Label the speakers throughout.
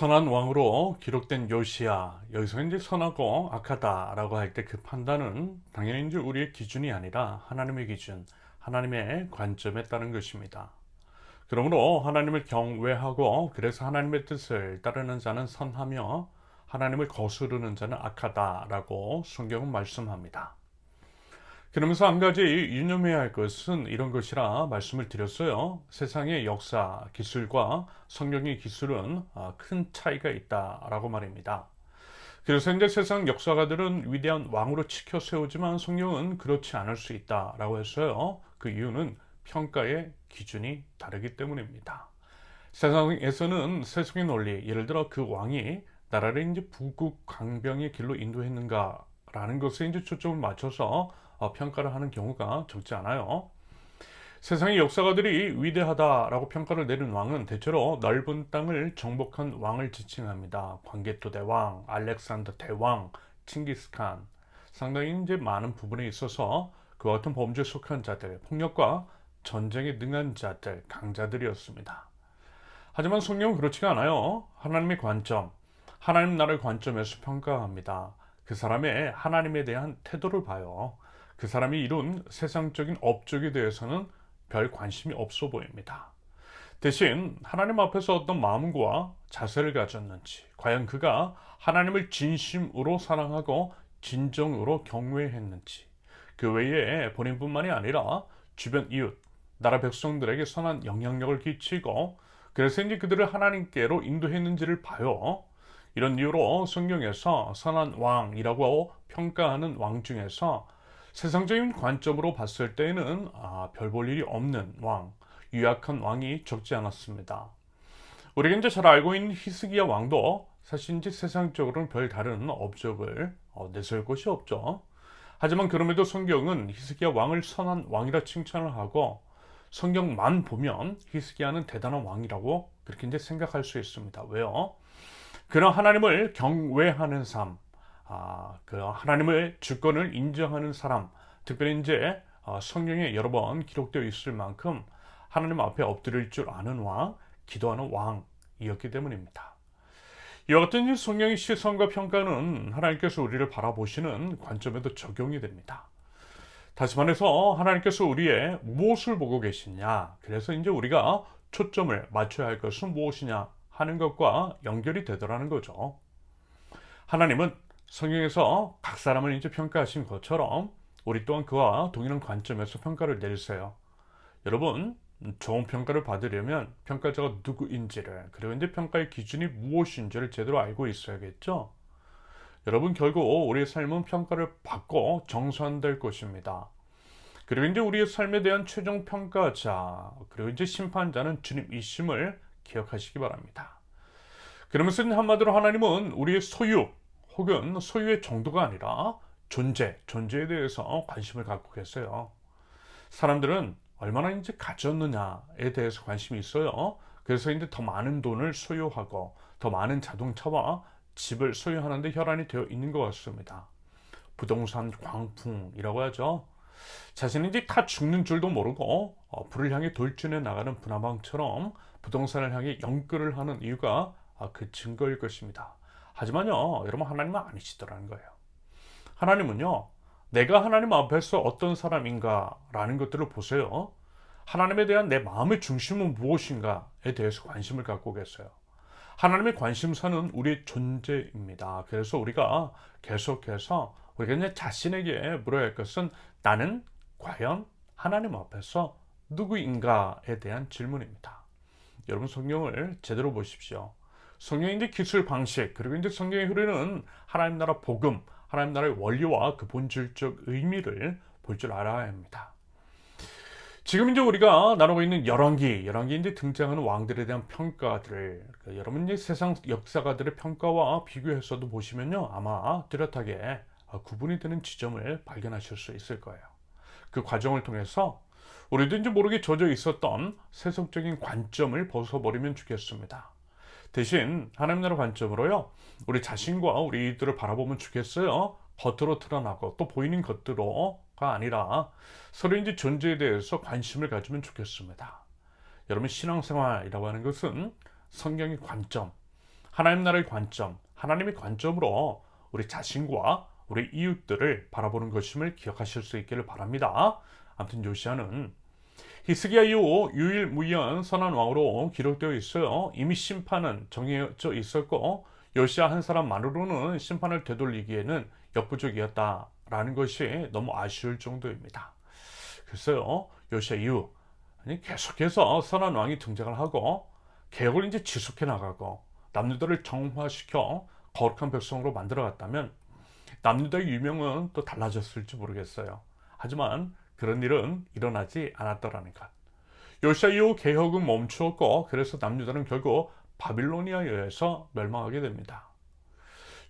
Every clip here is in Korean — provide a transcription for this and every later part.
Speaker 1: 선한 왕으로 기록된 요시야, 여기서 이제 선하고 악하다라고 할 때 그 판단은 당연히 이제 우리의 기준이 아니라 하나님의 기준, 하나님의 관점에 따른 것입니다. 그러므로 하나님을 경외하고 그래서 하나님의 뜻을 따르는 자는 선하며 하나님을 거스르는 자는 악하다라고 성경은 말씀합니다. 그러면서 한 가지 유념해야 할 것은 이런 것이라 말씀을 드렸어요. 세상의 역사, 기술과 성경의 기술은 큰 차이가 있다라고 말입니다. 그래서 이제 세상 역사가들은 위대한 왕으로 치켜 세우지만 성경은 그렇지 않을 수 있다라고 했어요. 그 이유는 평가의 기준이 다르기 때문입니다. 세상에서는 세속의 논리, 예를 들어 그 왕이 나라를 이제 부국 강병의 길로 인도했는가라는 것에 이제 초점을 맞춰서 평가를 하는 경우가 적지 않아요. 세상의 역사가들이 위대하다라고 평가를 내린 왕은 대체로 넓은 땅을 정복한 왕을 지칭합니다. 광개토 대왕, 알렉산더 대왕, 칭기스칸. 상당히 이제 많은 부분에 있어서 그와 같은 범죄에 속한 자들, 폭력과 전쟁에 능한 자들, 강자들이었습니다. 하지만 성경은 그렇지가 않아요. 하나님의 관점, 하나님 나라의 관점에서 평가합니다. 그 사람의 하나님에 대한 태도를 봐요. 그 사람이 이룬 세상적인 업적에 대해서는 별 관심이 없어 보입니다. 대신 하나님 앞에서 어떤 마음과 자세를 가졌는지, 과연 그가 하나님을 진심으로 사랑하고 진정으로 경외했는지, 그 외에 본인뿐만이 아니라 주변 이웃, 나라 백성들에게 선한 영향력을 끼치고 그래서 이제 그들을 하나님께로 인도했는지를 봐요. 이런 이유로 성경에서 선한 왕이라고 평가하는 왕 중에서 세상적인 관점으로 봤을 때는 별 볼 일이 없는 왕, 유약한 왕이 적지 않았습니다. 우리가 이제 잘 알고 있는 히스기야 왕도 사실 이제 세상적으로는 별 다른 업적을 내세울 것이 없죠. 하지만 그럼에도 성경은 히스기야 왕을 선한 왕이라 칭찬을 하고 성경만 보면 히스기야는 대단한 왕이라고 그렇게 이제 생각할 수 있습니다. 왜요? 그런 하나님을 경외하는 삶, 그 하나님의 주권을 인정하는 사람, 특별히 이제 성경에 여러 번 기록되어 있을 만큼 하나님 앞에 엎드릴 줄 아는 왕, 기도하는 왕이었기 때문입니다. 이와 같은 성경의 시선과 평가는 하나님께서 우리를 바라보시는 관점에도 적용이 됩니다. 다시 말해서 하나님께서 우리의 무엇을 보고 계시냐, 그래서 이제 우리가 초점을 맞춰야 할 것은 무엇이냐 하는 것과 연결이 되더라는 거죠. 하나님은 성경에서 각 사람을 이제 평가하신 것처럼 우리 또한 그와 동일한 관점에서 평가를 내리세요. 여러분, 좋은 평가를 받으려면 평가자가 누구인지를, 그리고 이제 평가의 기준이 무엇인지를 제대로 알고 있어야겠죠. 여러분, 결국 우리의 삶은 평가를 받고 정산될 것입니다. 그리고 이제 우리의 삶에 대한 최종 평가자, 그리고 이제 심판자는 주님이심을 기억하시기 바랍니다. 그러면서 한마디로 하나님은 우리의 소유 혹은 소유의 정도가 아니라 존재에 대해서 관심을 갖고 계세요. 사람들은 얼마나 이제 가졌느냐에 대해서 관심이 있어요. 그래서 이제 더 많은 돈을 소유하고 더 많은 자동차와 집을 소유하는데 혈안이 되어 있는 것 같습니다. 부동산 광풍이라고 하죠. 자신이 이제 다 죽는 줄도 모르고 불을 향해 돌진해 나가는 분화망처럼 부동산을 향해 연끌을 하는 이유가 그 증거일 것입니다. 하지만요, 여러분, 하나님은 아니시더라는 거예요. 하나님은요, 내가 하나님 앞에서 어떤 사람인가라는 것들을 보세요. 하나님에 대한 내 마음의 중심은 무엇인가에 대해서 관심을 갖고 계세요. 하나님의 관심사는 우리의 존재입니다. 그래서 우리가 계속해서 우리가 이제 자신에게 물어야 할 것은 나는 과연 하나님 앞에서 누구인가에 대한 질문입니다. 여러분, 성경을 제대로 보십시오. 성경의 이제 기술 방식, 그리고 이제 성경에 흐르는 하나님 나라 복음, 하나님 나라의 원리와 그 본질적 의미를 볼 줄 알아야 합니다. 지금 이제 우리가 나누고 있는 열왕기 이제 등장하는 왕들에 대한 평가들을 여러분 이제 세상 역사가들의 평가와 비교해서도 보시면요, 아마 뚜렷하게 구분이 되는 지점을 발견하실 수 있을 거예요. 그 과정을 통해서 우리도 이제 모르게 젖어 있었던 세속적인 관점을 벗어버리면 좋겠습니다. 대신 하나님 나라 관점으로요, 우리 자신과 우리 이들을 바라보면 좋겠어요. 겉으로 드러나고 또 보이는 것들로가 아니라 서로 이제 존재에 대해서 관심을 가지면 좋겠습니다. 여러분, 신앙생활이라고 하는 것은 성경의 관점, 하나님 나라의 관점, 하나님의 관점으로 우리 자신과 우리 이웃들을 바라보는 것임을 기억하실 수 있기를 바랍니다. 아무튼 요시야는 히스기야 이후 유일무이한 선한 왕으로 기록되어 있어요. 이미 심판은 정해져 있었고 요시야 한 사람만으로는 심판을 되돌리기에는 역부족이었다라는 것이 너무 아쉬울 정도입니다. 글쎄요, 요시야 이후 계속해서 선한 왕이 등장을 하고 개혁을 이제 지속해 나가고 남유다를 정화시켜 거룩한 백성으로 만들어갔다면 남유다의 유명은 또 달라졌을지 모르겠어요. 하지만 그런 일은 일어나지 않았더라는 것. 요시야 이후 개혁은 멈추었고 그래서 남유다는 결국 바빌로니아에 의해서 멸망하게 됩니다.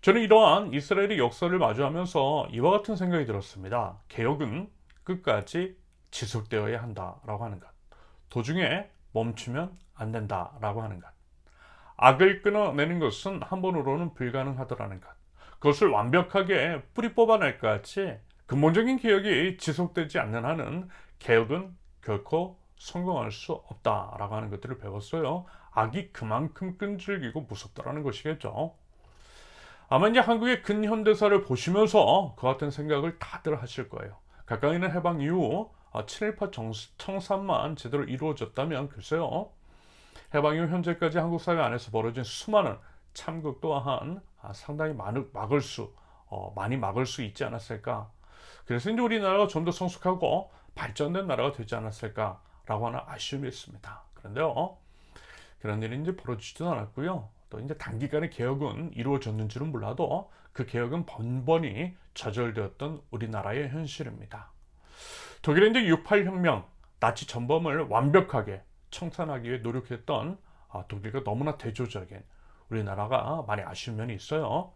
Speaker 1: 저는 이러한 이스라엘의 역사를 마주하면서 이와 같은 생각이 들었습니다. 개혁은 끝까지 지속되어야 한다라고 하는 것. 도중에 멈추면 안 된다라고 하는 것. 악을 끊어내는 것은 한 번으로는 불가능하더라는 것. 그것을 완벽하게 뿌리 뽑아낼 것 같이 근본적인 개혁이 지속되지 않는 한은 개혁은 결코 성공할 수 없다라고 하는 것들을 배웠어요. 악이 그만큼 끈질기고 무섭다라는 것이겠죠. 아마 이제 한국의 근현대사를 보시면서 그 같은 생각을 다들 하실 거예요. 가까이 있는 해방 이후 7.18 청산만 제대로 이루어졌다면 글쎄요. 해방 이후 현재까지 한국 사회 안에서 벌어진 수많은 참극 또한 상당히 많이 막을 수 있지 않았을까. 그래서 이제 우리나라가 좀 더 성숙하고 발전된 나라가 되지 않았을까라고 하는 아쉬움이 있습니다. 그런데요, 그런 일이 이제 벌어지지도 않았고요. 또 이제 단기간에 개혁은 이루어졌는지는 몰라도 그 개혁은 번번이 좌절되었던 우리나라의 현실입니다. 독일의 이제 68 혁명, 나치 전범을 완벽하게 청산하기 위해 노력했던 독일과 너무나 대조적인 우리나라가 많이 아쉬운 면이 있어요.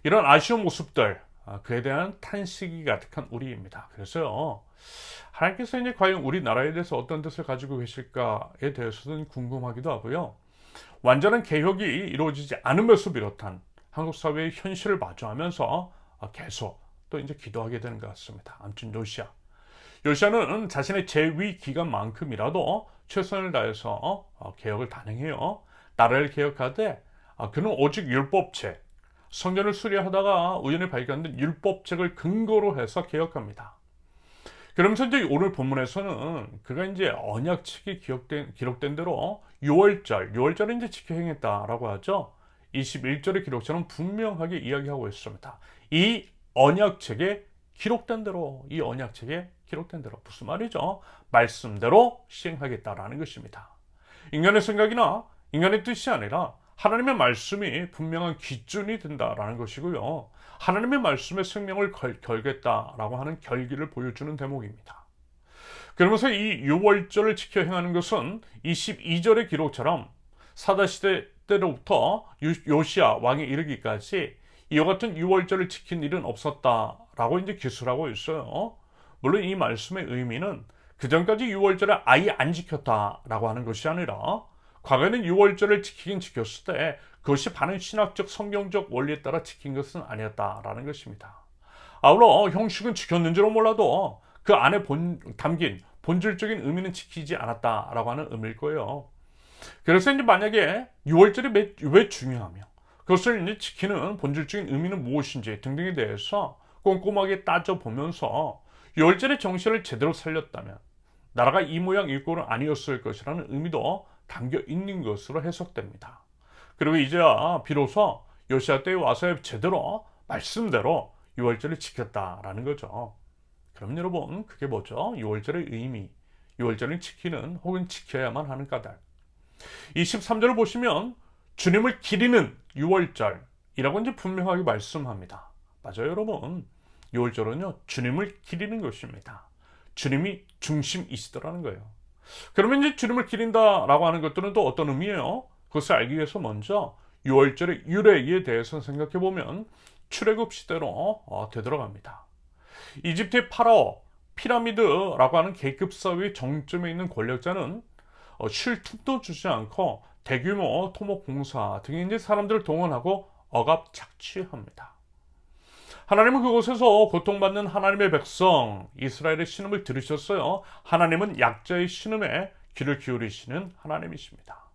Speaker 1: 이런 아쉬운 모습들, 그에 대한 탄식이 가득한 우리입니다. 그래서요, 하나님께서 이제 과연 우리나라에 대해서 어떤 뜻을 가지고 계실까에 대해서는 궁금하기도 하고요. 완전한 개혁이 이루어지지 않은 것을 비롯한 한국 사회의 현실을 마주하면서 계속 또 이제 기도하게 되는 것 같습니다. 아무튼 요시야는 자신의 재위 기간만큼이라도 최선을 다해서 개혁을 단행해요. 나라를 개혁하되 그는 오직 율법책, 성전을 수리하다가 우연히 발견된 율법책을 근거로 해서 개혁합니다. 그러면서 이제 오늘 본문에서는 그가 이제 언약책이 기록된 대로 6월절 이제 지켜 행했다라고 하죠. 21절의 기록처럼 분명하게 이야기하고 있습니다. 이 언약책에 기록된 대로, 무슨 말이죠? 말씀대로 시행하겠다라는 것입니다. 인간의 생각이나 인간의 뜻이 아니라 하나님의 말씀이 분명한 기준이 된다라는 것이고요. 하나님의 말씀에 생명을 걸겠다라고 하는 결기를 보여주는 대목입니다. 그러면서 이 유월절을 지켜 행하는 것은 22절의 기록처럼 사다시대 때로부터 요시야 왕에 이르기까지 이와 같은 유월절을 지킨 일은 없었다라고 이제 기술하고 있어요. 물론 이 말씀의 의미는 그전까지 유월절을 아예 안 지켰다라고 하는 것이 아니라 과거에는 유월절을 지키긴 지켰을 때 그것이 바른 신학적 성경적 원리에 따라 지킨 것은 아니었다라는 것입니다. 아울러 형식은 지켰는지는 몰라도 그 안에 담긴 본질적인 의미는 지키지 않았다라고 하는 의미일 거예요. 그래서 이제 만약에 유월절이 왜 중요하며 그것을 이제 지키는 본질적인 의미는 무엇인지 등등에 대해서 꼼꼼하게 따져보면서 유월절의 정신을 제대로 살렸다면 나라가 이 모양 이 꼴은 아니었을 것이라는 의미도 담겨 있는 것으로 해석됩니다. 그리고 이제야 비로소 요시야 때에 와서 제대로 말씀대로 유월절을 지켰다라는 거죠. 그럼 여러분, 그게 뭐죠? 유월절의 의미, 유월절을 지키는 혹은 지켜야만 하는 까닭. 23절을 보시면 주님을 기리는 유월절이라고 이제 분명하게 말씀합니다. 맞아요, 여러분. 유월절은요, 주님을 기리는 것입니다. 주님이 중심이시더라는 거예요. 그러면 이제 주님을 기린다라고 하는 것들은 또 어떤 의미예요? 그것을 알기 위해서 먼저 유월절의 유래에 대해서 생각해 보면 출애굽 시대로 되돌아갑니다. 이집트의 파라오, 피라미드라고 하는 계급 사회의 정점에 있는 권력자는 쉴 틈도 주지 않고 대규모 토목 공사 등의 이제 사람들을 동원하고 억압 착취합니다. 하나님은 그곳에서 고통받는 하나님의 백성 이스라엘의 신음을 들으셨어요. 하나님은 약자의 신음에 귀를 기울이시는 하나님이십니다.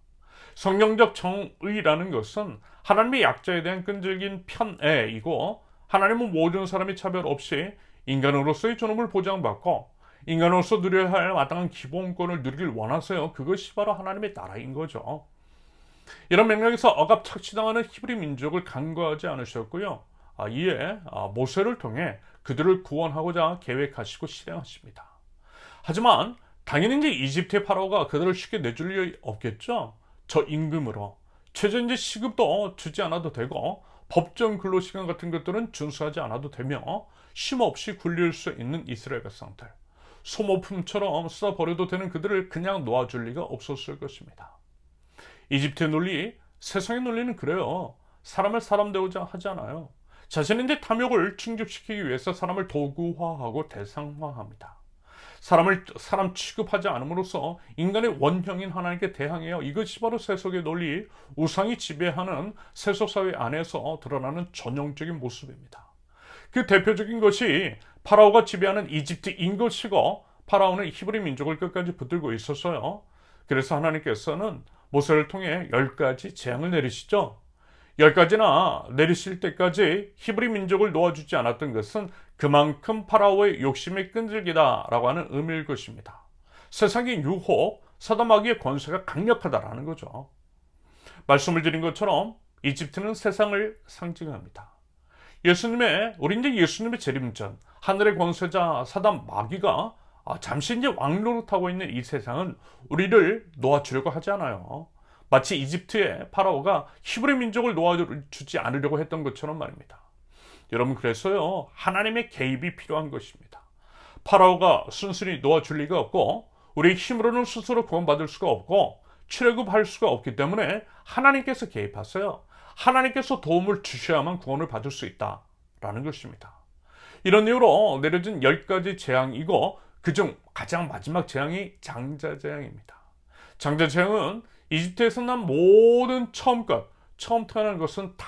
Speaker 1: 성경적 정의라는 것은 하나님의 약자에 대한 끈질긴 편애이고, 하나님은 모든 사람이 차별 없이 인간으로서의 존엄을 보장받고 인간으로서 누려야 할 마땅한 기본권을 누리길 원하세요. 그것이 바로 하나님의 나라인 거죠. 이런 맥락에서 억압착취당하는 히브리 민족을 간과하지 않으셨고요. 이에 모세를 통해 그들을 구원하고자 계획하시고 실행하십니다. 하지만 당연히 이제 이집트의 파라오가 그들을 쉽게 내줄 리 없겠죠. 저 임금으로 최저 이제 시급도 주지 않아도 되고, 법정 근로시간 같은 것들은 준수하지 않아도 되며, 쉼없이 굴릴 수 있는 이스라엘 백성들, 소모품처럼 써버려도 되는 그들을 그냥 놓아줄 리가 없었을 것입니다. 이집트의 논리, 세상의 논리는 그래요. 사람을 사람 대우자 하지 않아요. 자신의 이제 탐욕을 충족시키기 위해서 사람을 도구화하고 대상화합니다. 사람을 사람 취급하지 않음으로써 인간의 원형인 하나님께 대항해요. 이것이 바로 세속의 논리, 우상이 지배하는 세속 사회 안에서 드러나는 전형적인 모습입니다. 그 대표적인 것이 파라오가 지배하는 이집트인 것이고, 파라오는 히브리 민족을 끝까지 붙들고 있었어요. 그래서 하나님께서는 모세를 통해 10가지 재앙을 내리시죠. 10가지나 내리실 때까지 히브리 민족을 놓아주지 않았던 것은 그만큼 파라오의 욕심이 끈질기다라고 하는 의미일 것입니다. 세상의 유혹, 사단마귀의 권세가 강력하다라는 거죠. 말씀을 드린 것처럼 이집트는 세상을 상징합니다. 우리 이제 예수님의 재림 전 하늘의 권세자 사단마귀가 잠시 이제 왕노릇하고 있는 이 세상은 우리를 놓아주려고 하지 않아요. 마치 이집트의 파라오가 히브리 민족을 놓아주지 않으려고 했던 것처럼 말입니다. 여러분, 그래서요, 하나님의 개입이 필요한 것입니다. 파라오가 순순히 놓아줄 리가 없고, 우리의 힘으로는 스스로 구원받을 수가 없고 출애굽할 수가 없기 때문에 하나님께서 개입하세요. 하나님께서 도움을 주셔야만 구원을 받을 수 있다라는 것입니다. 이런 이유로 내려진 10가지 재앙이고, 그중 가장 마지막 재앙이 장자재앙입니다. 장자재앙은 이집트에서 난 모든 처음 태어난 것은 다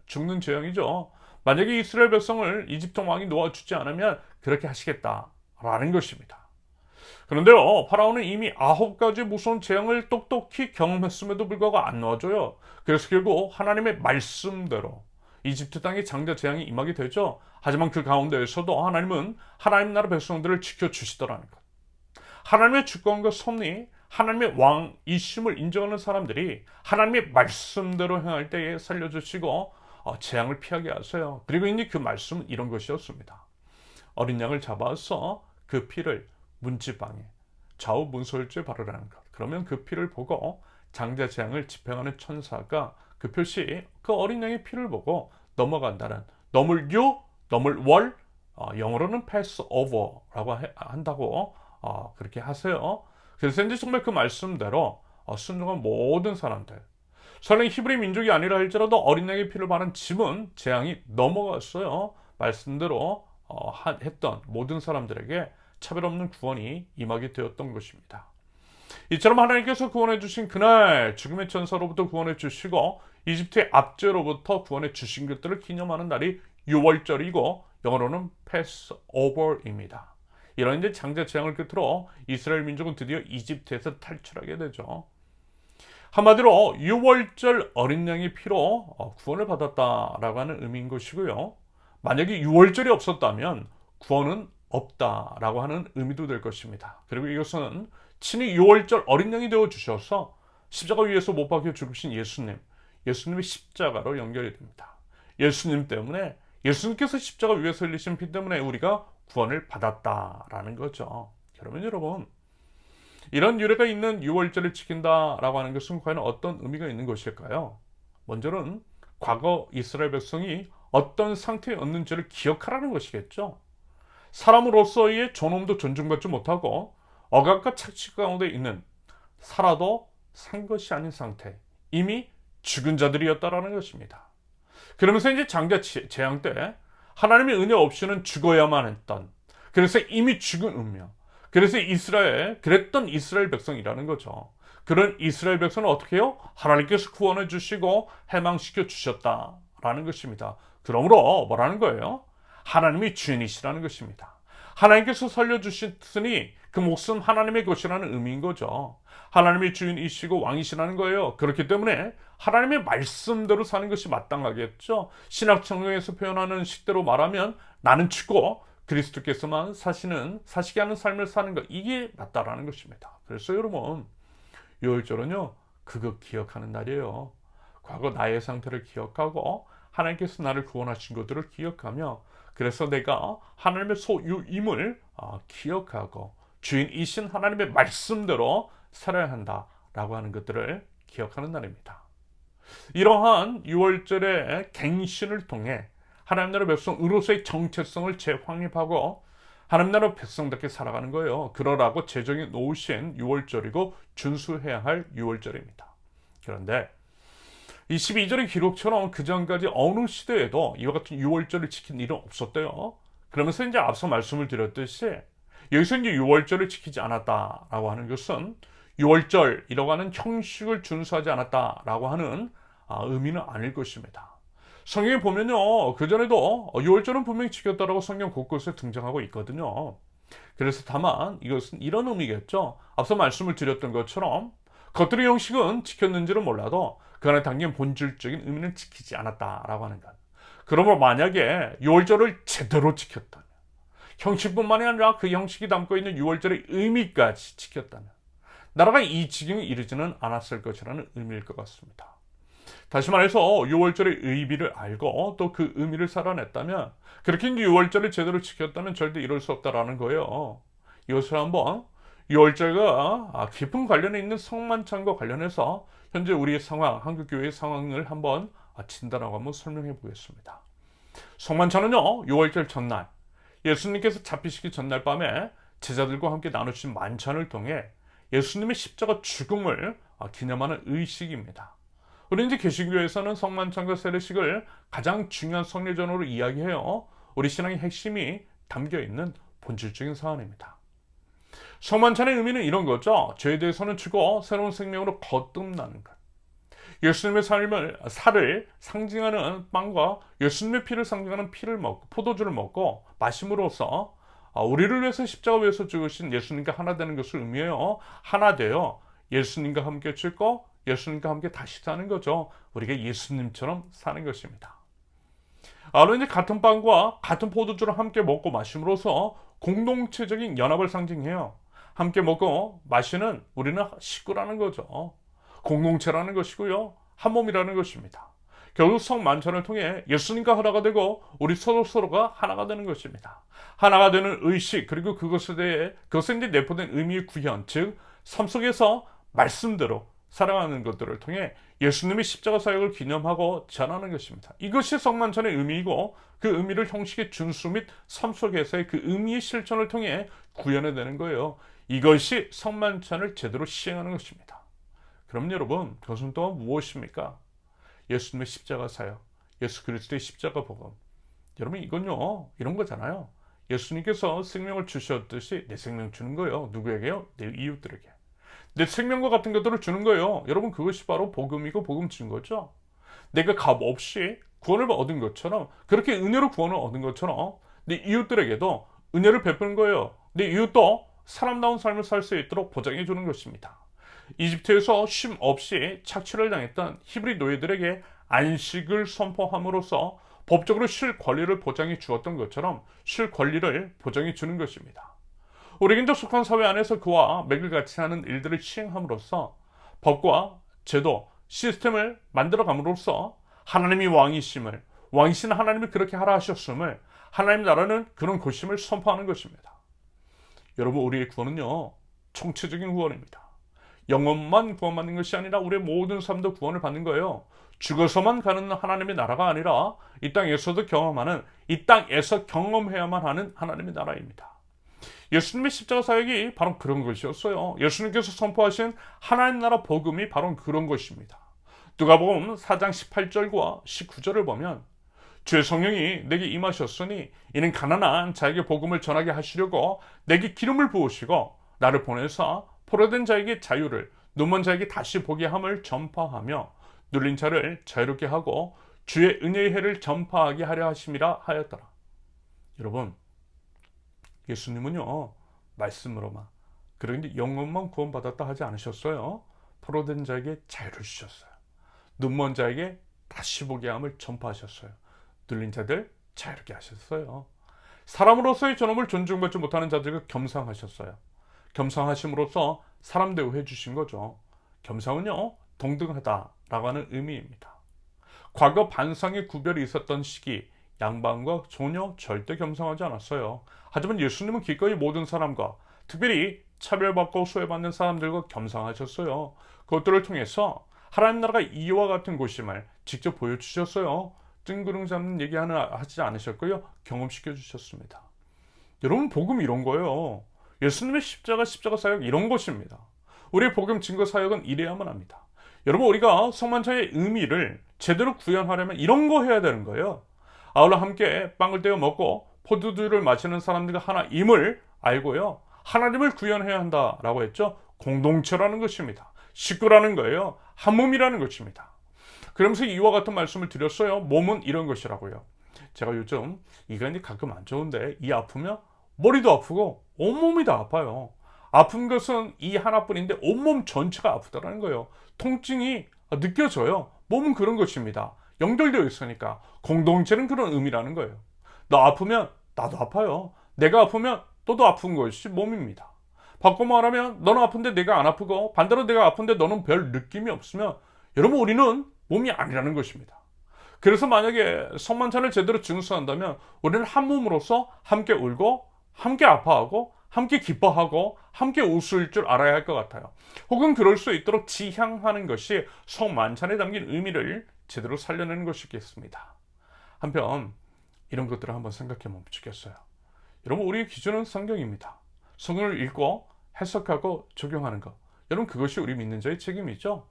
Speaker 1: 죽는 재앙이죠. 만약에 이스라엘 백성을 이집트 왕이 놓아주지 않으면 그렇게 하시겠다라는 것입니다. 그런데요, 파라오는 이미 9가지 무서운 재앙을 똑똑히 경험했음에도 불구하고 안 놓아줘요. 그래서 결국 하나님의 말씀대로 이집트 땅에 장자 재앙이 임하게 되죠. 하지만 그 가운데에서도 하나님은 하나님 나라 백성들을 지켜주시더라는 것. 하나님의 주권과 섭리, 하나님의 왕이심을 인정하는 사람들이 하나님의 말씀대로 행할 때에 살려주시고 재앙을 피하게 하세요. 그리고 이제 그 말씀은 이런 것이었습니다. 어린 양을 잡아서 그 피를 문지방에 좌우 문설주에 바르라는 것. 그러면 그 피를 보고 장자 재앙을 집행하는 천사가 그 어린 양의 피를 보고 넘어간다는, 넘을 월, 영어로는 pass over라고 한다고 그렇게 하세요. 그래서 이제 정말 그 말씀대로 순종한 모든 사람들, 설령 히브리 민족이 아니라 할지라도 어린 양의 피를 바른 짐은 재앙이 넘어갔어요. 말씀대로 했던 모든 사람들에게 차별 없는 구원이 임하게 되었던 것입니다. 이처럼 하나님께서 구원해 주신 그날 죽음의 천사로부터 구원해 주시고 이집트의 압제로부터 구원해 주신 것들을 기념하는 날이 유월절이고, 영어로는 패스오버입니다. 이런 이제 장자 재앙을 끝으로 이스라엘 민족은 드디어 이집트에서 탈출하게 되죠. 한마디로 유월절 어린 양의 피로 구원을 받았다라고 하는 의미인 것이고요. 만약에 유월절이 없었다면 구원은 없다라고 하는 의미도 될 것입니다. 그리고 이것은 친히 유월절 어린 양이 되어 주셔서 십자가 위에서 못 박혀 죽으신 예수님의 십자가로 연결이 됩니다. 예수님께서 십자가 위에서 흘리신 피 때문에 우리가 구원을 받았다라는 거죠. 그러면 여러분, 이런 유래가 있는 유월절을 지킨다라고 하는 것은 과연 어떤 의미가 있는 것일까요? 먼저는 과거 이스라엘 백성이 어떤 상태였는지를 기억하라는 것이겠죠. 사람으로서의 존엄도 존중받지 못하고 억압과 착취 가운데 있는, 살아도 산 것이 아닌 상태, 이미 죽은 자들이었다라는 것입니다. 그러면서 이제 장자 재앙 때 하나님의 은혜 없이는 죽어야만 했던, 그래서 이미 죽은 운명, 그래서 그랬던 이스라엘 백성이라는 거죠. 그런 이스라엘 백성은 어떻게 해요? 하나님께서 구원해 주시고 해방시켜 주셨다라는 것입니다. 그러므로 뭐라는 거예요? 하나님이 주인이시라는 것입니다. 하나님께서 살려주셨으니 그 목숨 하나님의 것이라는 의미인 거죠. 하나님의 주인이시고 왕이시라는 거예요. 그렇기 때문에 하나님의 말씀대로 사는 것이 마땅하겠죠. 신약성경에서 표현하는 식대로 말하면 나는 죽고 그리스도께서만 사시게 하는 삶을 사는 것, 이게 맞다라는 것입니다. 그래서 여러분, 6월절은요 그거 기억하는 날이에요. 과거 나의 상태를 기억하고 하나님께서 나를 구원하신 것들을 기억하며, 그래서 내가 하나님의 소유임을 기억하고 주인이신 하나님의 말씀대로 살아야 한다라고 하는 것들을 기억하는 날입니다. 이러한 6월절의 갱신을 통해 하나님 나라 백성으로서의 정체성을 재확립하고 하나님 나라 백성답게 살아가는 거예요. 그러라고 제정해 놓으신 6월절이고 준수해야 할 6월절입니다. 그런데 이 12절의 기록처럼 그 전까지 어느 시대에도 이와 같은 6월절을 지킨 일은 없었대요. 그러면서 이제 앞서 말씀을 드렸듯이 여기서 이제 6월절을 지키지 않았다라고 하는 것은 6월절이라고 하는 형식을 준수하지 않았다라고 하는 의미는 아닐 것입니다. 성경에 보면요, 그전에도 6월절은 분명히 지켰다라고 성경 곳곳에 등장하고 있거든요. 그래서 다만 이것은 이런 의미겠죠. 앞서 말씀을 드렸던 것처럼 겉들의 형식은 지켰는지는 몰라도 그 안에 담긴 본질적인 의미는 지키지 않았다라고 하는 것. 그러므로 만약에 6월절을 제대로 지켰다면, 형식뿐만이 아니라 그 형식이 담고 있는 6월절의 의미까지 지켰다면 나라가 이 지경에 이르지는 않았을 것이라는 의미일 것 같습니다. 다시 말해서 6월절의 의미를 알고 또 그 의미를 살아냈다면, 그렇게 6월절을 제대로 지켰다면 절대 이룰 수 없다라는 거예요. 이것을 한번 6월절과 깊은 관련이 있는 성만찬과 관련해서 현재 우리의 상황, 한국교회의 상황을 한번 진단하고 한번 설명해 보겠습니다. 성만찬은요, 6월절 전날, 예수님께서 잡히시기 전날 밤에 제자들과 함께 나누신 만찬을 통해 예수님의 십자가 죽음을 기념하는 의식입니다. 우리 이제 개신교에서는 성만찬과 세례식을 가장 중요한 성례전으로 이야기해요. 우리 신앙의 핵심이 담겨 있는 본질적인 사안입니다. 성만찬의 의미는 이런 거죠. 죄에 대해서는 죽어 새로운 생명으로 거듭나는 것. 예수님의 살을 상징하는 빵과 예수님의 피를 상징하는 피를 먹고 포도주를 먹고 마심으로써 우리를 위해서 십자가 위에서 죽으신 예수님과 하나 되는 것을 의미해요. 하나 되어 예수님과 함께 죽고 예수님과 함께 다시 사는 거죠. 우리가 예수님처럼 사는 것입니다. 이제 같은 빵과 같은 포도주를 함께 먹고 마심으로써 공동체적인 연합을 상징해요. 함께 먹고 마시는 우리는 식구라는 거죠. 공동체라는 것이고요. 한 몸이라는 것입니다. 결국 성만찬을 통해 예수님과 하나가 되고 우리 서로가 하나가 되는 것입니다. 하나가 되는 의식, 그리고 그것에 대해 그것에 이제 내포된 의미의 구현, 즉 삶 속에서 말씀대로 살아가는 것들을 통해 예수님의 십자가 사역을 기념하고 전하는 것입니다. 이것이 성만찬의 의미이고, 그 의미를 형식의 준수 및 삶 속에서의 그 의미의 실천을 통해 구현해내는 거예요. 이것이 성만찬을 제대로 시행하는 것입니다. 그럼 여러분, 그것은 또한 무엇입니까? 예수님의 십자가 사역, 예수 그리스도의 십자가 복음. 여러분, 이건요, 이런 거잖아요. 예수님께서 생명을 주셨듯이 내 생명 주는 거예요. 누구에게요? 내 이웃들에게. 내 생명과 같은 것들을 주는 거예요. 여러분, 그것이 바로 복음이고 복음 주는 거죠. 내가 값 없이 구원을 얻은 것처럼, 그렇게 은혜로 구원을 얻은 것처럼 내 이웃들에게도 은혜를 베푸는 거예요. 내 이웃도 사람다운 삶을 살 수 있도록 보장해 주는 것입니다. 이집트에서 쉼 없이 착취를 당했던 히브리 노예들에게 안식을 선포함으로써 법적으로 쉴 권리를 보장해 주었던 것처럼 쉴 권리를 보장해 주는 것입니다. 우리에겐 속한 사회 안에서 그와 맥을 같이 하는 일들을 시행함으로써 법과 제도, 시스템을 만들어감으로써 하나님이 왕이심을, 왕이신 하나님이 그렇게 하라 하셨음을, 하나님 나라는 그런 것임을 선포하는 것입니다. 여러분, 우리의 구원은요, 총체적인 구원입니다. 영혼만 구원받는 것이 아니라 우리의 모든 삶도 구원을 받는 거예요. 죽어서만 가는 하나님의 나라가 아니라 이 땅에서도 경험하는, 이 땅에서 경험해야만 하는 하나님의 나라입니다. 예수님의 십자가 사역이 바로 그런 것이었어요. 예수님께서 선포하신 하나님 나라 복음이 바로 그런 것입니다. 누가복음 4장 18절과 19절을 보면, 주의 성령이 내게 임하셨으니 이는 가난한 자에게 복음을 전하게 하시려고 내게 기름을 부으시고 나를 보내사 포로된 자에게 자유를, 눈먼 자에게 다시 보게 함을 전파하며 눌린 자를 자유롭게 하고 주의 은혜의 해를 전파하게 하려 하심이라 하였더라. 여러분, 예수님은요, 말씀으로만, 그런데 영혼만 구원받았다 하지 않으셨어요. 포로된 자에게 자유를 주셨어요. 눈먼 자에게 다시 보게 함을 전파하셨어요. 눌린 자들 자유롭게 하셨어요. 사람으로서의 존엄을 존중받지 못하는 자들과 겸상하셨어요. 겸상하심으로써 사람 대우해 주신 거죠. 겸상은요, 동등하다라고 하는 의미입니다. 과거 반상의 구별이 있었던 시기, 양반과 전혀 절대 겸상하지 않았어요. 하지만 예수님은 기꺼이 모든 사람과, 특별히 차별받고 소외받는 사람들과 겸상하셨어요. 그것들을 통해서 하나님 나라가 이와 같은 곳임을 직접 보여주셨어요. 뜬구름 잡는 얘기 하나 하지 않으셨고요, 경험시켜 주셨습니다. 여러분, 복음 이런 거예요. 예수님의 십자가 사역 이런 것입니다. 우리의 복음 증거 사역은 이래야만 합니다. 여러분, 우리가 성만찬의 의미를 제대로 구현하려면 이런 거 해야 되는 거예요. 아울러 함께 빵을 떼어 먹고 포도주를 마시는 사람들과 하나임을 알고요, 하나님을 구현해야 한다라고 했죠. 공동체라는 것입니다. 식구라는 거예요. 한 몸이라는 것입니다. 그러면서 이와 같은 말씀을 드렸어요. 몸은 이런 것이라고요. 제가 요즘 이간이 가끔 안 좋은데, 이 아프면 머리도 아프고 온몸이 다 아파요. 아픈 것은 이 하나뿐인데 온몸 전체가 아프다는 거예요. 통증이 느껴져요. 몸은 그런 것입니다. 연결되어 있으니까. 공동체는 그런 의미라는 거예요. 너 아프면 나도 아파요. 내가 아프면 너도 아픈 것이 몸입니다. 바꿔 말하면 너는 아픈데 내가 안 아프고, 반대로 내가 아픈데 너는 별 느낌이 없으면, 여러분, 우리는 몸이 아니라는 것입니다. 그래서 만약에 성만찬을 제대로 준수한다면 우리는 한 몸으로서 함께 울고, 함께 아파하고, 함께 기뻐하고, 함께 웃을 줄 알아야 할 것 같아요. 혹은 그럴 수 있도록 지향하는 것이 성만찬에 담긴 의미를 제대로 살려내는 것이겠습니다. 한편 이런 것들을 한번 생각해 멈추겠어요. 여러분, 우리의 기준은 성경입니다. 성경을 읽고 해석하고 적용하는 것, 여러분, 그것이 우리 믿는 자의 책임이죠.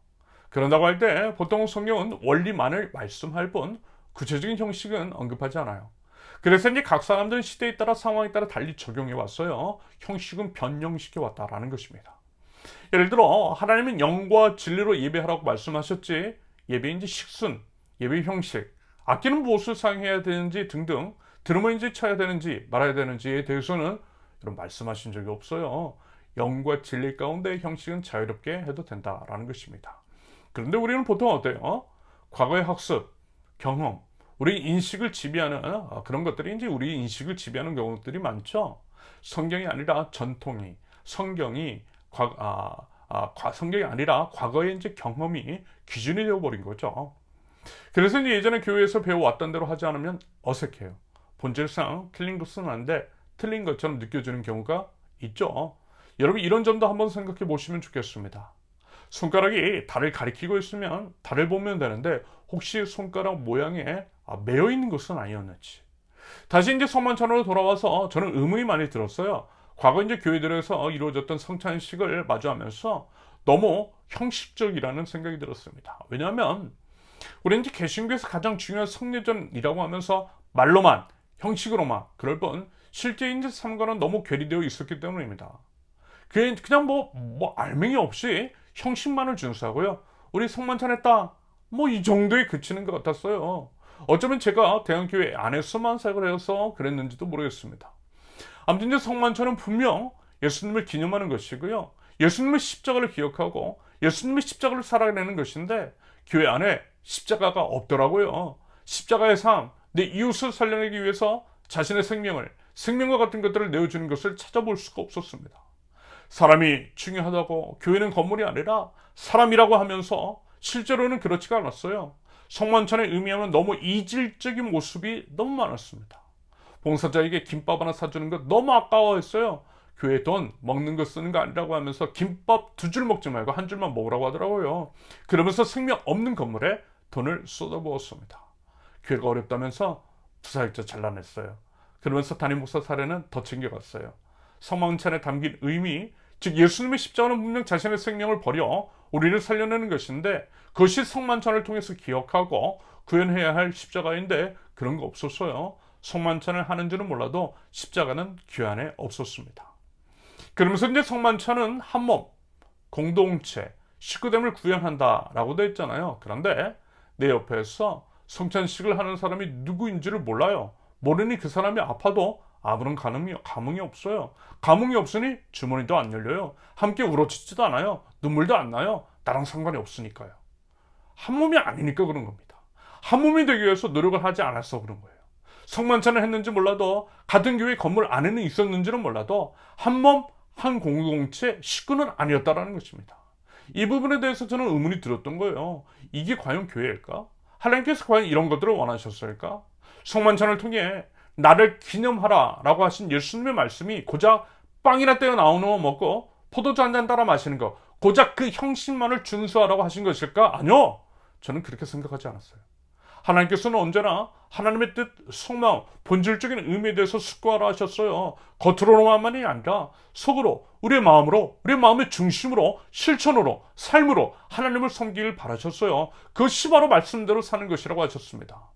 Speaker 1: 그런다고 할 때 보통 성경은 원리만을 말씀할 뿐 구체적인 형식은 언급하지 않아요. 그래서 이제 각 사람들은 시대에 따라 상황에 따라 달리 적용해 왔어요. 형식은 변형시켜 왔다라는 것입니다. 예를 들어 하나님은 영과 진리로 예배하라고 말씀하셨지, 예배의 이제 식순, 예배의 형식, 악기는 무엇을 사용해야 되는지 등등, 들음을 이제 쳐야 되는지 말아야 되는지에 대해서는 이런 말씀하신 적이 없어요. 영과 진리 가운데 형식은 자유롭게 해도 된다라는 것입니다. 그런데 우리는 보통 어때요? 과거의 학습, 경험, 우리 인식을 지배하는 그런 것들이 이제 우리 인식을 지배하는 경우들이 많죠. 성경이 아니라 전통이, 성경이 성경이 아니라 과거의 이제 경험이 기준이 되어버린 거죠. 그래서 이제 예전에 교회에서 배워왔던 대로 하지 않으면 어색해요. 본질상 틀린 것은 아닌데 틀린 것처럼 느껴지는 경우가 있죠. 여러분, 이런 점도 한번 생각해 보시면 좋겠습니다. 손가락이 달을 가리키고 있으면 달을 보면 되는데, 혹시 손가락 모양에 매여 있는 것은 아니었는지. 다시 이제 성만찬으로 돌아와서 저는 의문이 많이 들었어요. 과거 이제 교회들에서 이루어졌던 성찬식을 마주하면서 너무 형식적이라는 생각이 들었습니다. 왜냐하면 우리 이제 개신교에서 가장 중요한 성례전이라고 하면서 말로만, 형식으로만 그럴 뿐 실제 이제 삶과는 너무 괴리되어 있었기 때문입니다. 그냥 뭐 알맹이 없이 형식만을 준수하고요, 우리 성만찬했다, 뭐 이 정도에 그치는 것 같았어요. 어쩌면 제가 대형교회 안에서만 사역을 해서 그랬는지도 모르겠습니다. 아무튼 이제 성만찬은 분명 예수님을 기념하는 것이고요, 예수님의 십자가를 기억하고 예수님의 십자가를 살아내는 것인데, 교회 안에 십자가가 없더라고요. 십자가의 삶, 내 이웃을 살려내기 위해서 자신의 생명과 같은 것들을 내어주는 것을 찾아볼 수가 없었습니다. 사람이 중요하다고 교회는 건물이 아니라 사람이라고 하면서 실제로는 그렇지가 않았어요. 성만찬의 의미하면 너무 이질적인 모습이 너무 많았습니다. 봉사자에게 김밥 하나 사주는 것 너무 아까워했어요. 교회 돈 먹는 거 쓰는 거 아니라고 하면서 김밥 2줄 먹지 말고 1줄만 먹으라고 하더라고요. 그러면서 생명 없는 건물에 돈을 쏟아부었습니다. 교회가 어렵다면서 부사역자 잘라냈어요. 그러면서 담임 목사 사례는 더 챙겨갔어요. 성만찬에 담긴 의미, 즉 예수님의 십자가는 분명 자신의 생명을 버려 우리를 살려내는 것인데, 그것이 성만찬을 통해서 기억하고 구현해야 할 십자가인데 그런 거 없었어요. 성만찬을 하는 줄은 몰라도 십자가는 교회 안에 없었습니다. 그러면서 이제 성만찬은 한 몸, 공동체, 식구됨을 구현한다라고 되어 있잖아요. 그런데 내 옆에서 성찬식을 하는 사람이 누구인지를 몰라요. 모르니 그 사람이 아파도 아무런 감흥이 없어요. 감흥이 없으니 주머니도 안 열려요. 함께 울어주지도 않아요. 눈물도 안 나요. 나랑 상관이 없으니까요. 한 몸이 아니니까 그런 겁니다. 한 몸이 되기 위해서 노력을 하지 않아서 그런 거예요. 성만찬을 했는지 몰라도, 같은 교회 건물 안에는 있었는지는 몰라도 한 몸, 한 공동체 식구는 아니었다라는 것입니다. 이 부분에 대해서 저는 의문이 들었던 거예요. 이게 과연 교회일까? 하나님께서 과연 이런 것들을 원하셨을까? 성만찬을 통해 나를 기념하라 라고 하신 예수님의 말씀이 고작 빵이나 떼어 나오는 거 먹고 포도주 한 잔 따라 마시는 거, 고작 그 형식만을 준수하라고 하신 것일까? 아니요. 저는 그렇게 생각하지 않았어요. 하나님께서는 언제나 하나님의 뜻, 속마음, 본질적인 의미에 대해서 숙고하라 하셨어요. 겉으로만이 아니라 속으로, 우리의 마음으로, 우리의 마음의 중심으로, 실천으로, 삶으로 하나님을 섬기길 바라셨어요. 그것이 바로 말씀대로 사는 것이라고 하셨습니다.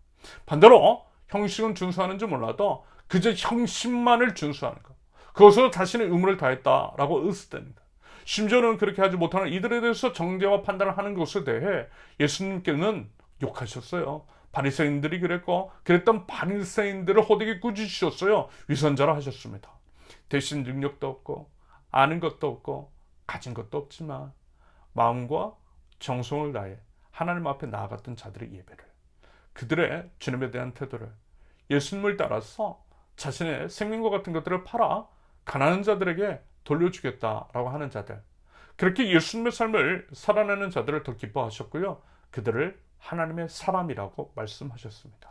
Speaker 1: 반대로 형식은 준수하는지 몰라도 그저 형식만을 준수하는 것, 그것으로 자신의 의무를 다했다라고 의스됩니다. 심지어는 그렇게 하지 못하는 이들에 대해서 정죄와 판단을 하는 것에 대해 예수님께는 욕하셨어요. 바리새인들이 그랬던 바리새인들을 호되게 꾸짖으셨어요. 위선자라 하셨습니다. 대신 능력도 없고 아는 것도 없고 가진 것도 없지만 마음과 정성을 다해 하나님 앞에 나아갔던 자들의 예배를, 그들의 주님에 대한 태도를, 예수님을 따라서 자신의 생명과 같은 것들을 팔아 가난한 자들에게 돌려주겠다라고 하는 자들, 그렇게 예수님의 삶을 살아내는 자들을 더 기뻐하셨고요. 그들을 하나님의 사람이라고 말씀하셨습니다.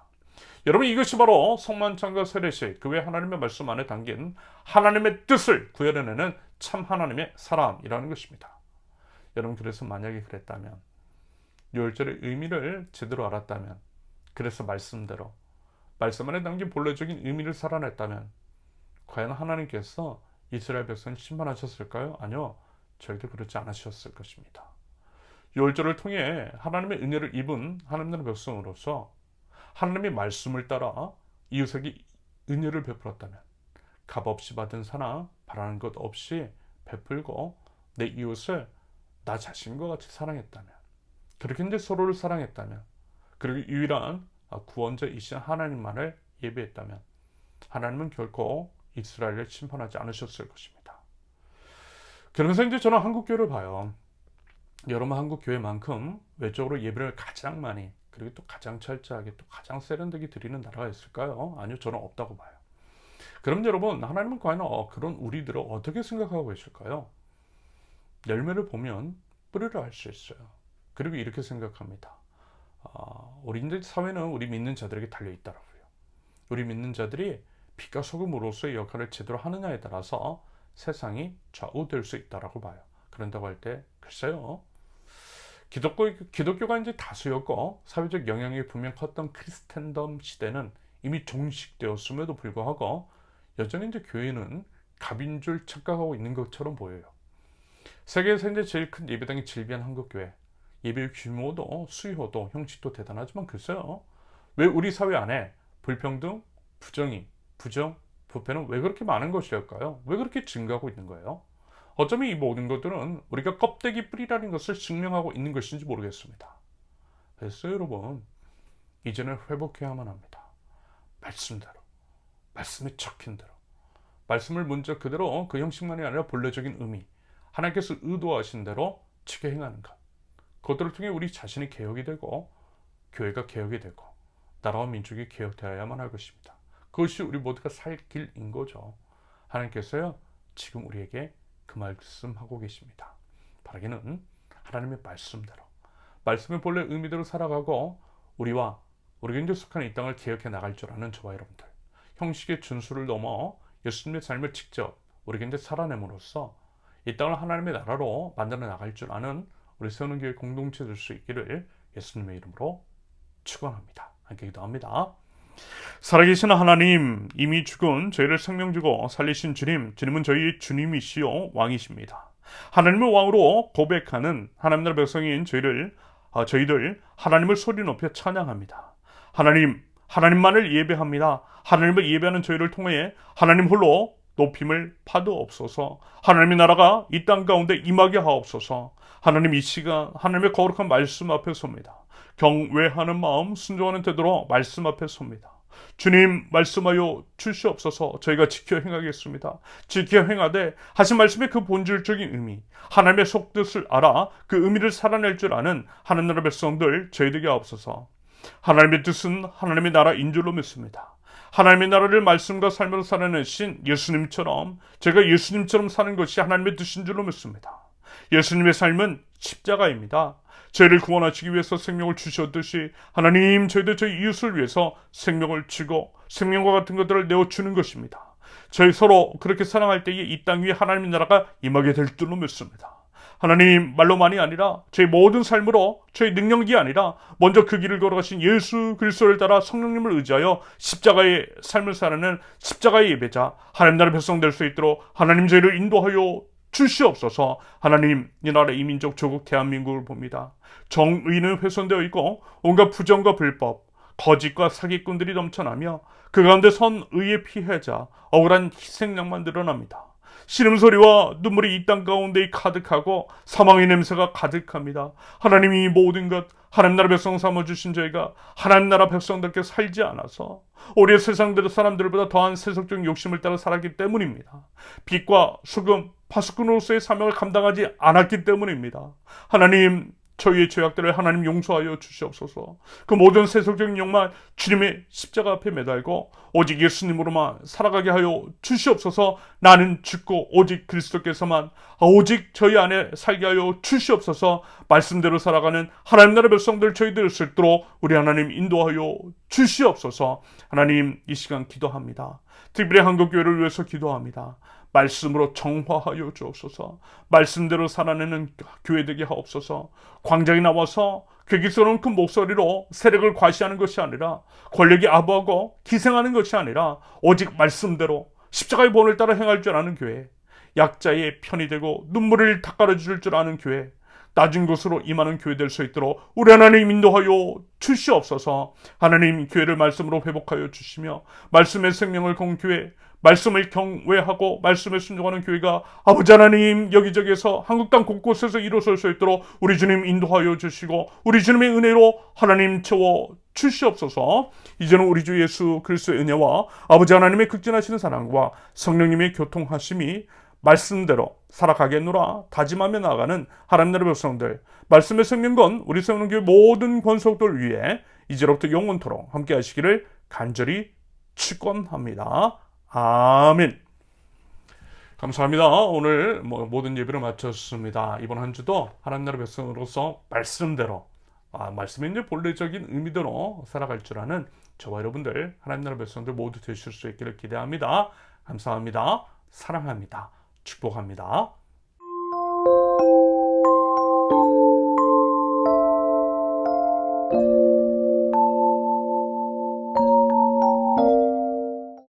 Speaker 1: 여러분, 이것이 바로 성만찬과 세례식, 그 외 하나님의 말씀 안에 담긴 하나님의 뜻을 구현해내는 참 하나님의 사람이라는 것입니다. 여러분, 그래서 만약에 그랬다면, 유월절의 의미를 제대로 알았다면, 그래서 말씀대로 말씀 안에 담긴 본래적인 의미를 살아냈다면, 과연 하나님께서 이스라엘 백성을 심판하셨을까요? 아니요, 절대 그렇지 않으셨을 것입니다. 유월절을 통해 하나님의 은혜를 입은 하나님의 백성으로서 하나님의 말씀을 따라 이웃에게 은혜를 베풀었다면, 값없이 받은 사랑, 바라는 것 없이 베풀고 내 이웃을 나 자신과 같이 사랑했다면, 그렇게 이제 서로를 사랑했다면, 그리고 유일한 구원자이신 하나님만을 예배했다면, 하나님은 결코 이스라엘을 심판하지 않으셨을 것입니다. 그러면서 이제 저는 한국교회를 봐요. 여러분, 한국교회만큼 외적으로 예배를 가장 많이, 그리고 또 가장 철저하게, 또 가장 세련되게 드리는 나라가 있을까요? 아니요, 저는 없다고 봐요. 그럼 여러분, 하나님은 과연 그런 우리들을 어떻게 생각하고 계실까요? 열매를 보면 뿌리를 알 수 있어요. 그리고 이렇게 생각합니다. 우리 이제 사회는 우리 믿는 자들에게 달려있더라고요. 우리 믿는 자들이 빛과 소금으로서의 역할을 제대로 하느냐에 따라서 세상이 좌우될 수 있다라고 봐요. 그런다고 할 때, 글쎄요, 기독교가 이제 다수였고 사회적 영향이 분명 컸던 크리스텐덤 시대는 이미 종식되었음에도 불구하고 여전히 이제 교회는 갑인 줄 착각하고 있는 것처럼 보여요. 세계에서 이제 제일 큰 예배당이 질비한 한국교회, 예배의 규모도 수요도 형식도 대단하지만 글쎄요, 왜 우리 사회 안에 불평등, 부정의, 부정, 부패는 왜 그렇게 많은 것일까요? 왜 그렇게 증가하고 있는 거예요? 어쩌면 이 모든 것들은 우리가 껍데기 뿌리라는 것을 증명하고 있는 것인지 모르겠습니다. 그래서 여러분, 이제는 회복해야만 합니다. 말씀대로, 말씀에 적힌 대로, 말씀을 먼저 그대로 그 형식만이 아니라 본래적인 의미, 하나님께서 의도하신 대로 지켜 행하는 것, 그것들을 통해 우리 자신이 개혁이 되고 교회가 개혁이 되고 나라와 민족이 개혁되어야만 할 것입니다. 그것이 우리 모두가 살 길인 거죠. 하나님께서요, 지금 우리에게 그 말씀하고 계십니다. 바라기는 하나님의 말씀대로, 말씀의 본래 의미대로 살아가고 우리가 이제 속한 이 땅을 개혁해 나갈 줄 아는 저와 여러분들, 형식의 준수를 넘어 예수님의 삶을 직접 우리가 이제 살아냄으로써 이 땅을 하나님의 나라로 만들어 나갈 줄 아는 우리 세우는교회 공동체 될 수 있기를 예수님의 이름으로 축원합니다. 함께 기도합니다. 살아계신 하나님, 이미 죽은 저희를 생명 주고 살리신 주님, 주님은 저희의 주님이시요 왕이십니다. 하나님을 왕으로 고백하는 하나님 나라 백성인 저희들 하나님을 소리 높여 찬양합니다. 하나님만을 예배합니다. 하나님을 예배하는 저희를 통해 하나님 홀로 높임을 파도없소서. 하나님의 나라가 이 땅 가운데 임하게 하옵소서. 하나님, 이 시간 하나님의 거룩한 말씀 앞에 섭니다. 경외하는 마음, 순종하는 태도로 말씀 앞에 섭니다. 주님 말씀하여 주시옵소서. 저희가 지켜 행하겠습니다. 지켜 행하되 하신 말씀의 그 본질적인 의미, 하나님의 속뜻을 알아 그 의미를 살아낼 줄 아는 하나님 나라 백성들 저희 되게 하옵소서. 하나님의 뜻은 하나님의 나라인 줄로 믿습니다. 하나님의 나라를 말씀과 삶으로 살아내신 예수님처럼 저희가 예수님처럼 사는 것이 하나님의 뜻인 줄로 믿습니다. 예수님의 삶은 십자가입니다. 저희를 구원하시기 위해서 생명을 주셨듯이 하나님 저희도 저희 이웃을 위해서 생명을 주고 생명과 같은 것들을 내어주는 것입니다. 저희 서로 그렇게 사랑할 때에 이 땅 위에 하나님의 나라가 임하게 될 줄로 믿습니다. 하나님 말로만이 아니라 저희 모든 삶으로 저희 능력이 아니라 먼저 그 길을 걸어가신 예수 그리스도를 따라 성령님을 의지하여 십자가의 삶을 살아내는 십자가의 예배자 하나님 나라 백성 될 수 있도록 하나님 저희를 인도하여 주시옵소서. 하나님 이 나라 이민족 조국 대한민국을 봅니다. 정의는 훼손되어 있고 온갖 부정과 불법 거짓과 사기꾼들이 넘쳐나며 그 가운데 선의의 피해자 억울한 희생양만 늘어납니다. 신음소리와 눈물이 이 땅 가운데 가득하고 사망의 냄새가 가득합니다. 하나님이 모든 것 하나님 나라 백성 삼아주신 저희가 하나님 나라 백성들께 살지 않아서 우리의 세상대로 사람들보다 더한 세속적 욕심을 따라 살았기 때문입니다. 빛과 소금, 파수꾼으로서의 사명을 감당하지 않았기 때문입니다. 하나님 저희의 죄악들을 하나님 용서하여 주시옵소서. 그 모든 세속적인 욕망 주님의 십자가 앞에 매달고 오직 예수님으로만 살아가게 하여 주시옵소서. 나는 죽고 오직 그리스도께서만 오직 저희 안에 살게 하여 주시옵소서. 말씀대로 살아가는 하나님 나라 백성들 저희들 수 있도록 우리 하나님 인도하여 주시옵소서. 하나님 이 시간 기도합니다. 특별히 한국교회를 위해서 기도합니다. 말씀으로 정화하여 주옵소서. 말씀대로 살아내는 교회 되게 하옵소서. 광장에 나와서 객기스러운 그 목소리로 세력을 과시하는 것이 아니라 권력이 아부하고 기생하는 것이 아니라 오직 말씀대로 십자가의 본을 따라 행할 줄 아는 교회, 약자의 편이 되고 눈물을 닦아줄 줄 아는 교회, 낮은 곳으로 임하는 교회 될 수 있도록 우리 하나님 인도하여 주시옵소서. 하나님 교회를 말씀으로 회복하여 주시며 말씀의 생명을 건 교회, 말씀을 경외하고 말씀에 순종하는 교회가 아버지 하나님 여기저기에서 한국 땅 곳곳에서 일어설 수 있도록 우리 주님 인도하여 주시고 우리 주님의 은혜로 하나님 채워 주시옵소서. 이제는 우리 주 예수 그리스도의 은혜와 아버지 하나님의 극진하시는 사랑과 성령님의 교통하심이 말씀대로 살아가겠노라 다짐하며 나아가는 하나님 나라 백성들, 말씀의 생명건 우리 세우는 교회 모든 권속들 위해 이제로부터 영원토록 함께 하시기를 간절히 축원합니다. 아멘. 감사합니다. 오늘 모든 예배를 마쳤습니다. 이번 한 주도 하나님 나라 백성으로서 말씀대로 말씀의 이제 본래적인 의미대로 살아갈 줄 아는 저와 여러분들 하나님 나라 백성들 모두 되실 수 있기를 기대합니다. 감사합니다. 사랑합니다. 축복합니다.